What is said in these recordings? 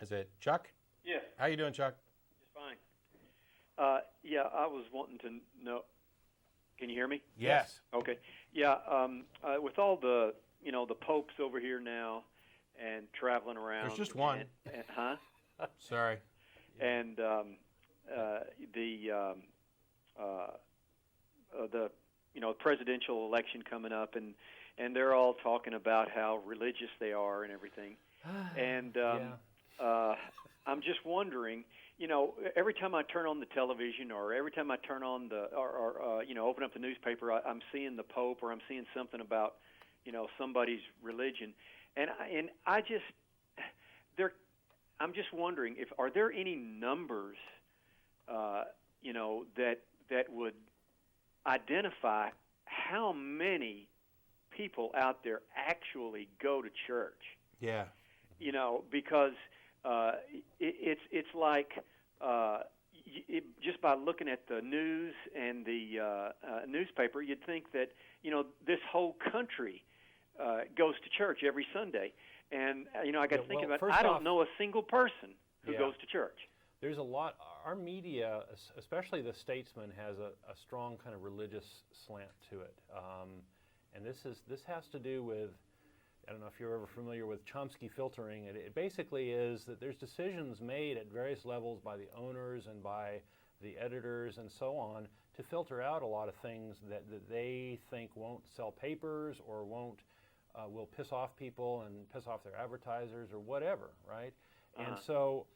Is it Chuck? Yeah. How you doing, Chuck? Just fine. Yeah, I was wanting to know. Can you hear me? Yes. Okay. Yeah. With all the the popes over here now and traveling around. There's just one. Huh? Sorry. And the presidential election coming up, and they're all talking about how religious they are and everything. And I'm just wondering, every time I turn on the television or every time I turn on or open up the newspaper, I'm seeing the Pope or I'm seeing something about, somebody's religion, and I'm just wondering are there any numbers, that would identify how many people out there actually go to church? Yeah. Because it's like just by looking at the news and the newspaper, you'd think that this whole country goes to church every Sunday, and I got to think about. I don't know a single person who goes to church. There's a lot. Our media, especially the Statesman, has a strong kind of religious slant to it, and this has to do with. I don't know if you're ever familiar with Chomsky filtering. It basically is that there's decisions made at various levels by the owners and by the editors and so on to filter out a lot of things that they think won't sell papers or will piss off people and piss off their advertisers or whatever, right? And so,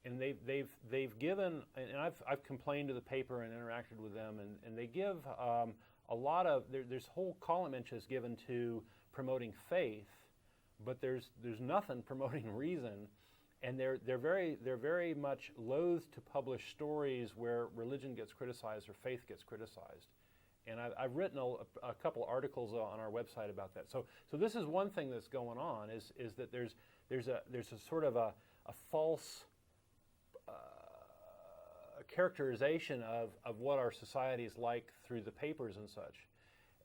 and they've given, and I've complained to the paper and interacted with them, and they give a lot of there's whole column inches given to promoting faith, but there's nothing promoting reason, and they're very much loath to publish stories where religion gets criticized or faith gets criticized. And I've written a couple articles on our website about that. So this is one thing that's going on is that there's a sort of a false characterization of what our society is like through the papers and such.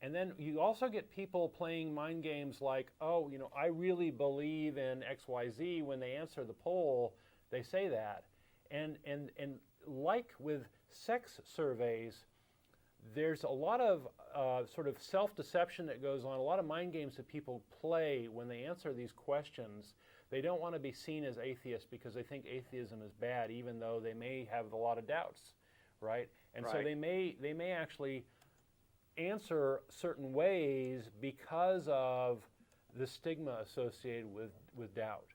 And then you also get people playing mind games like, I really believe in XYZ. When they answer the poll, they say that. And like with sex surveys, there's a lot of sort of self-deception that goes on, a lot of mind games that people play when they answer these questions. They don't want to be seen as atheists because they think atheism is bad, even though they may have a lot of doubts, right? And so they may actually answer certain ways because of the stigma associated with doubt.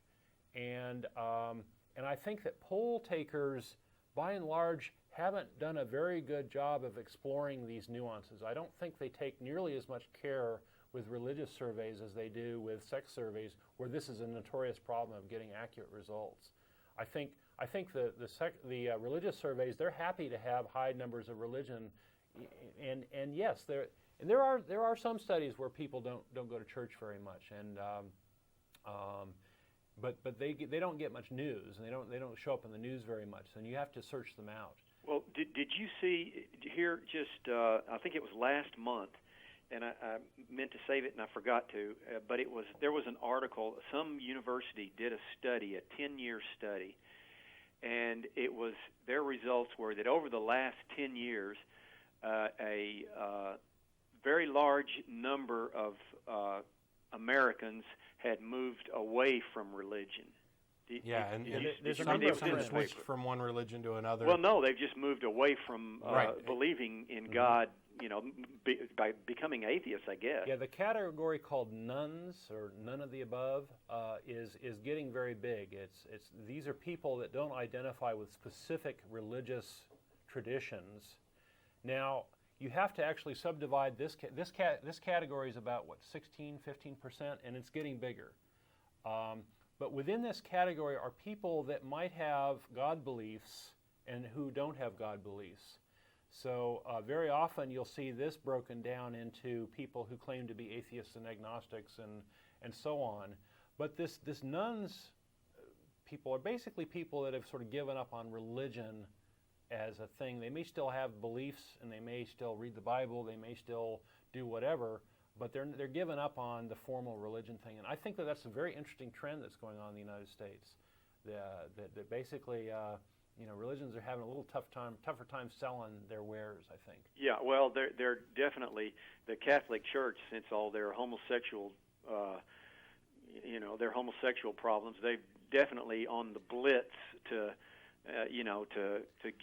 And I think that poll takers, by and large, haven't done a very good job of exploring these nuances. I don't think they take nearly as much care with religious surveys as they do with sex surveys, where this is a notorious problem of getting accurate results. I think the religious surveys, they're happy to have high numbers of religion, and yes, there are some studies where people don't go to church very much, and but they don't get much news, and they don't show up in the news very much, and you have to search them out. Well, did you hear just I think it was last month, and I meant to save it and I forgot to, but there was an article. Some university did a study, a 10-year study, and their results were that over the last 10 years, a very large number of Americans had moved away from religion. Some person switched from one religion to another. Well, no, they've just moved away from believing in God, by becoming atheists, I guess. Yeah, the category called nuns, or none of the above, is getting very big. These are people that don't identify with specific religious traditions. Now, you have to actually subdivide this category is about 16, 15%, and it's getting bigger. But within this category are people that might have God beliefs and who don't have God beliefs. So very often you'll see this broken down into people who claim to be atheists and agnostics and so on. But this nuns people are basically people that have sort of given up on religion as a thing. They may still have beliefs and they may still read the Bible, they may still do whatever, but they're giving up on the formal religion thing. And I think that that's a very interesting trend that's going on in the United States. that basically religions are having a little tougher time selling their wares, I think. Yeah, well, they're definitely the Catholic Church, since all their homosexual their homosexual problems, they've definitely on the blitz to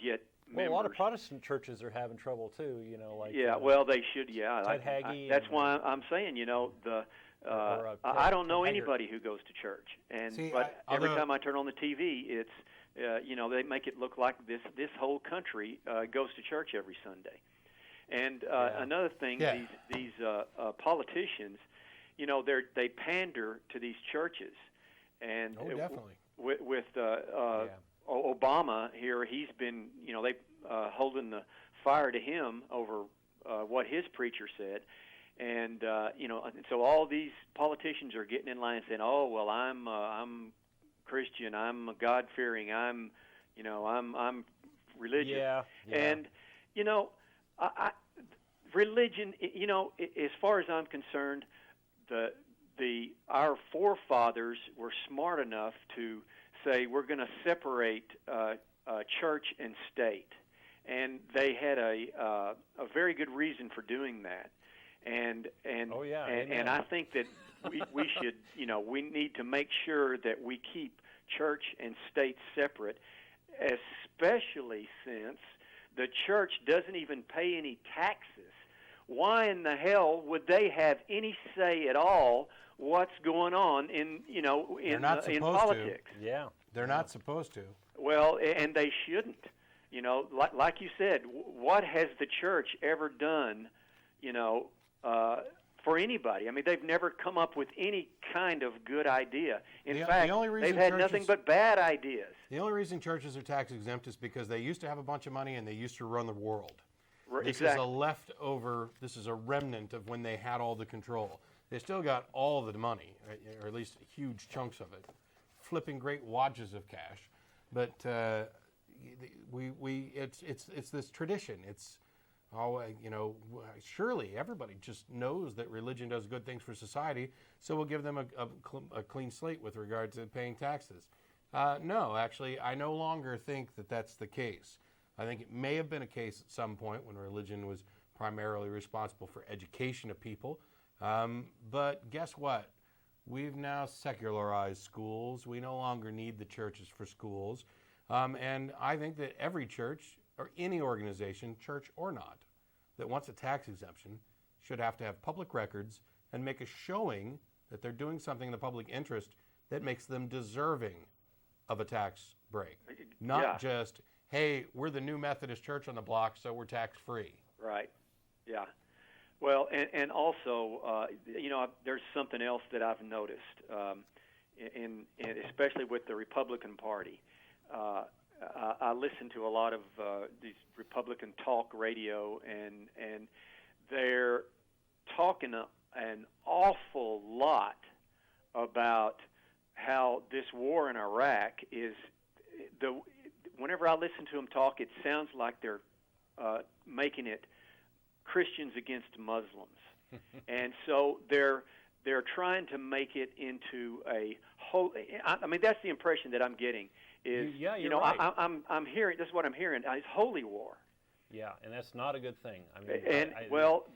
get members. Well, a lot of Protestant churches are having trouble too. Well, they should. Yeah, Ted Hagee. That's why I'm saying, I don't know anybody who goes to church, but every time I turn on the TV, it's they make it look like this whole country goes to church every Sunday. And another thing, these politicians, they pander to these churches, and definitely. With Obama here, he's been they holding the fire to him over what his preacher said, and so all these politicians are getting in line and saying, "Oh well, I'm Christian, I'm God-fearing, I'm religious," and religion, as far as I'm concerned, our forefathers were smart enough to say we're going to separate church and state, and they had a very good reason for doing that. And I think that we should we need to make sure that we keep church and state separate, especially since the church doesn't even pay any taxes. Why in the hell would they have any say at all what's going on in politics? Yeah, they're not supposed to. Well, and they shouldn't. Like you said, what has the church ever done? For anybody. I mean, they've never come up with any kind of good idea. In fact, they've had nothing but bad ideas. The only reason churches are tax exempt is because they used to have a bunch of money and they used to run the world. This is a leftover, this is a remnant of when they had all the control. They still got all the money, or at least huge chunks of it, flipping great wads of cash. But it's this tradition. It's surely everybody just knows that religion does good things for society, so we'll give them a clean slate with regard to paying taxes. No, actually, I no longer think that that's the case. I think it may have been a case at some point when religion was primarily responsible for education of people. But guess what? We've now secularized schools. We no longer need the churches for schools. And I think that every church or any organization, church or not, that wants a tax exemption should have to have public records and make a showing that they're doing something in the public interest that makes them deserving of a tax break. Not just, hey, we're the new Methodist church on the block, so we're tax-free. Right, yeah. Well, and also, there's something else that I've noticed, in especially with the Republican Party. I listen to a lot of these Republican talk radio, and they're talking an awful lot about how this war in Iraq is whenever I listen to them talk, it sounds like they're making it Christians against Muslims. And so they're trying to make it into a whole. I mean, that's the impression that I'm getting. Is right. I'm hearing. This is what I'm hearing. It's holy war. Yeah, and that's not a good thing. I mean,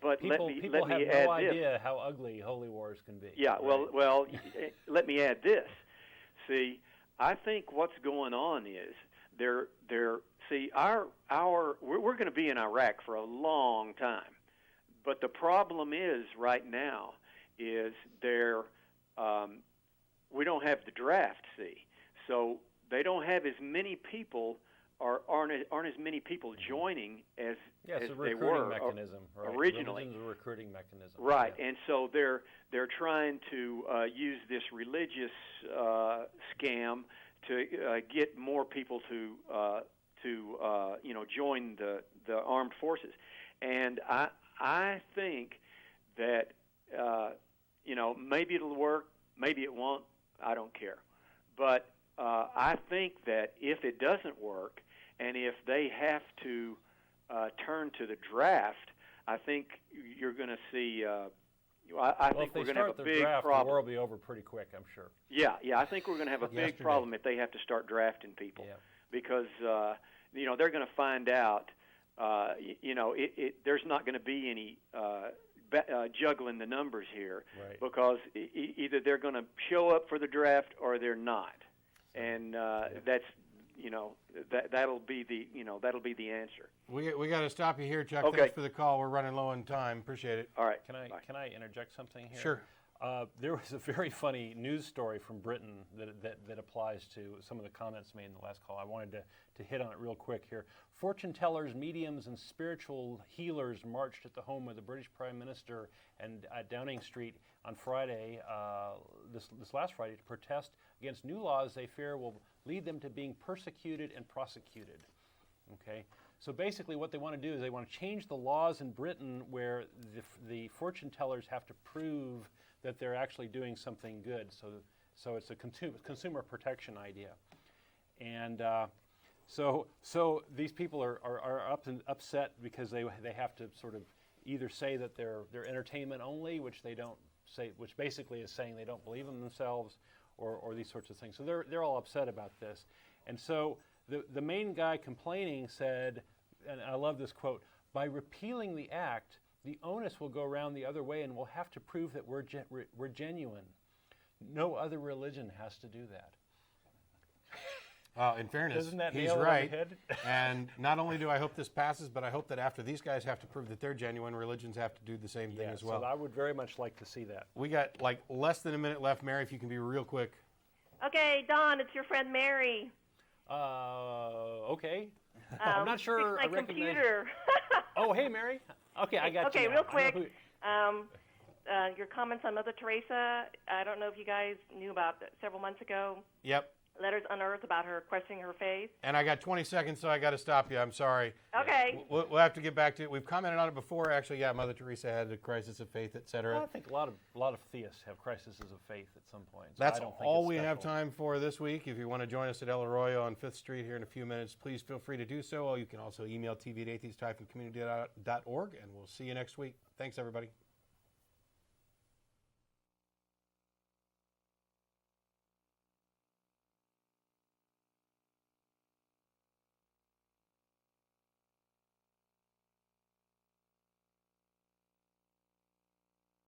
but people let me have add no idea this. how ugly holy wars can be. Yeah. Right? Well, let me add this. See, I think what's going on is we're going to be in Iraq for a long time, but the problem is right now is we don't have the draft. See, so they don't have as many people, or aren't as many people joining as they were mechanism, right. originally. Religion's a recruiting mechanism, right? Yeah. And so they're trying to use this religious scam to get more people to join the armed forces. And I think that maybe it'll work, maybe it won't. I don't care, but I think that if it doesn't work, and if they have to turn to the draft, I think you're going to see I Well, think if they we're going to have start a the big draft, the problem. war will be over pretty quick, I'm sure. Yeah, I think we're going to have a big Yesterday. problem if they have to start drafting people, Yeah. because they're going to find out, there's not going to be any juggling the numbers here, Right. because either they're going to show up for the draft or they're not, and that's that'll be the answer. We got to stop you here, Chuck. Okay. Thanks for the call. We're running low on time. Appreciate it. All right. Can Bye. I interject something here? Sure. There was a very funny news story from Britain that applies to some of the comments made in the last call. I wanted to hit on it real quick here. Fortune tellers, mediums, and spiritual healers marched at the home of the British Prime Minister and at Downing Street on Friday, this last Friday, to protest against new laws they fear will lead them to being persecuted and prosecuted. Okay. So basically what they want to do is they want to change the laws in Britain where the fortune tellers have to prove that they're actually doing something good. So it's a consumer protection idea. And so these people are upset because they have to sort of either say that they're entertainment only, which they don't say, which basically is saying they don't believe in themselves, or these sorts of things. So they're all upset about this. And so the main guy complaining said, and I love this quote, "By repealing the act, the onus will go around the other way, and we'll have to prove that we're genuine. No other religion has to do that." In fairness, Doesn't that he's nail it on the right. head? And not only do I hope this passes, but I hope that after these guys have to prove that they're genuine, religions have to do the same thing as well. So I would very much like to see that. We got like less than a minute left, Mary, if you can be real quick. Okay, Dawn, it's your friend Mary. Okay. I'm not sure. Fix my computer. Oh, hey, Mary. Okay, I got you. Okay, now. real I know quick. Your comments on Mother Teresa. I don't know if you guys knew about several months ago. Yep. Letters unearthed about her questioning her faith. And I got 20 seconds, so I got to stop you. I'm sorry. Okay. We'll have to get back to it. We've commented on it before. Actually, yeah, Mother Teresa had a crisis of faith, etc. Well, I think a lot of theists have crises of faith at some point. So That's I don't think all it's we have special. time for this week. If you want to join us at El Arroyo on 5th Street here in a few minutes, please feel free to do so. You can also email tv@atheist-community.org, and we'll see you next week. Thanks, everybody.